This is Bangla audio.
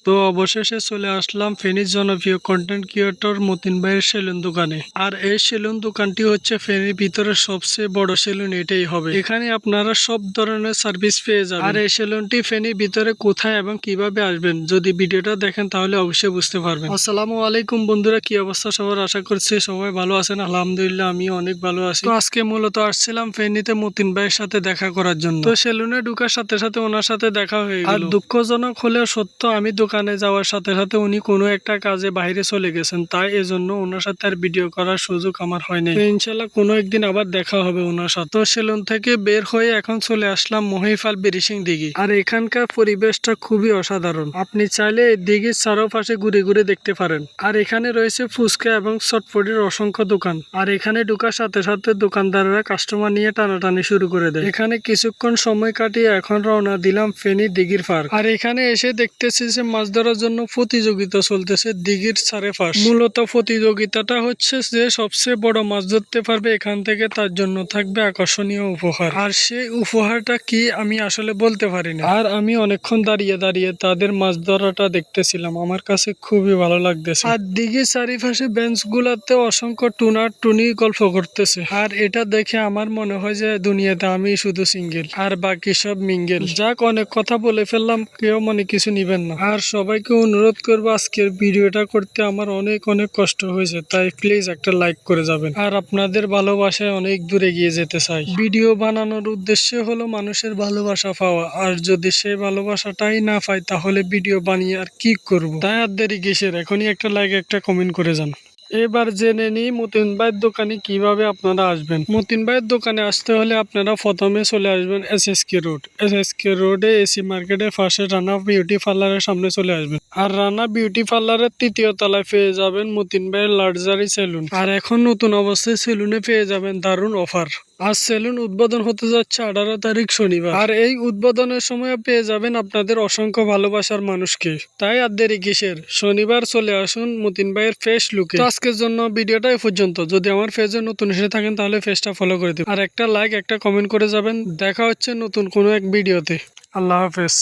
তো অবশেষে চলে আসলাম ফেনীর জনপ্রিয় কন্টেন্ট ক্রিয়েটর মতিন ভাইয়ের সেলুন দোকানে। আর এই সেলুন দোকানটি হচ্ছে ফেনীর ভিতরে সবচেয়ে বড় সেলুন এটাই হবে। এখানে আপনারা সব ধরনের সার্ভিস পেয়ে যাবেন। আর এই সেলুনটি ফেনীর ভিতরে কোথায় এবং কিভাবে আসবেন, যদি ভিডিওটা দেখেন তাহলে অবশ্যই বুঝতে পারবেন। আসসালামু আলাইকুম বন্ধুরা, কি অবস্থা সবার? আশা করছি সবাই ভালো আছেন। আলহামদুলিল্লাহ আমি অনেক ভালো আছি। তো আজকে মূলত আসছিলাম ফেনীতে মতিন ভাইয়ের সাথে দেখা করার জন্য। তো সেলুনে ঢুকার সাথে সাথে ওনার সাথে দেখা হয়ে গেল। আর দুঃখজনক হলেও সত্য, আমি দোকানে যাওয়ার সাথে সাথে উনি কোনো একটা কাজে বাইরে চলে গেছেন, তাই এজন্য ওনার সাথে আর ভিডিও করার সুযোগ আমার হয়নি। ইনশাল্লাহ কোনো একদিন আবার দেখা হবে ওনার সাথে। তো সেলুন থেকে বের হয়ে এখন চলে আসলাম মহিফাল বিরিশিং দিঘি। আর এখানকার পরিবেশটা খুবই অসাধারণ। আপনি চাইলে এই দিঘির চারপাশে ঘুরে ঘুরে দেখতে পারেন। আর এখানে রয়েছে ফুচকা এবং চটপটির অসংখ্য দোকান। আর এখানে ঢোকার সাথে সাথে দোকানদাররা কাস্টমার নিয়ে টানাটানি শুরু করে দেয়। এখানে কিছুক্ষণ সময় কাটিয়ে এখন রওনা দিলাম ফেনী দিঘির পার্ক। আর এখানে এসে দেখতেছি যে মাছ ধরার জন্য প্রতিযোগিতা চলতেছে দিঘির চারপাশ। মূলত প্রতিযোগিতাটা হচ্ছে যে সবচেয়ে বড় মাছ ধরতে পারবে এখান থেকে, তার জন্য থাকবে আকর্ষণীয় উপহার। আর সেই উপহারটা কি আমি আসলে বলতে পারি না। আর আমি অনেকক্ষণ দাঁড়িয়ে দাঁড়িয়ে তাদের মাছ ধরাটা দেখতেছিলাম, আমার কাছে খুবই ভালো লাগতেছে। আর দিঘির চারিপাশে বেঞ্চ গুলাতে অসংখ্য টুনা টুনি গল্প করতেছে। আর এটা দেখে আমার মনে হয় যে দুনিয়াতে আমি শুধু সিঙ্গেল আর বাকি সব মিঙ্গেল। যাক, অনেক কথা বলে ফেললাম, কেউ মনে কিছু নিবেন না। আর সবাইকে অনুরোধ করবো, আজকের ভিডিওটা করতে আমার অনেক অনেক কষ্ট হয়েছে, তাই প্লিজ একটা লাইক করে যাবেন। আর আপনাদের ভালোবাসায় অনেক দূরে গিয়ে যেতে চাই। ভিডিও বানানোর উদ্দেশ্য হলো মানুষের ভালোবাসা পাওয়া, আর যদি সেই ভালোবাসাটাই না পাই তাহলে ভিডিও বানিয়ে আর কি করব। তাই আর দেরি কিসের, এখনই একটা লাইক একটা কমেন্ট করে যান। এবার জেনে নিই মতিন ভাইয়ের দোকানে কিভাবে আপনারা আসবেন। মতিন ভাইয়ের দোকানে আসতে হলে আপনারা প্রথমে চলে আসবেন SSK রোড। SSK রোডে এসি মার্কেটের পাশে রানা বিউটি পার্লারের সামনে চলে আসবেন। আর রানা বিউটি পার্লারের তৃতীয় তলায় পেয়ে যাবেন মতিন ভাইয়ের লাক্সারি সেলুন। আর এখন নতুন অবস্থায় সেলুনে পেয়ে যাবেন দারুণ অফার। আজ সেলুন উদ্বোধন হতে যাচ্ছে 18 তারিখ শনিবার। আর এই উদ্বোধনের সময় পেয়ে যাবেন আপনাদের অসংখ্য ভালোবাসার মানুষকে। তাই আর দেরি কিসের, শনিবার চলে আসুন মতিন ভাইয়ের ফ্রেশ লুকে। আজকের জন্য ভিডিওটা এই পর্যন্ত। যদি আমার পেজে নতুন এসে থাকেন তাহলে পেজটা ফলো করে দিন। আর একটা লাইক একটা কমেন্ট করে যাবেন। দেখা হচ্ছে নতুন কোনো এক ভিডিওতে। আল্লাহ হাফেজ।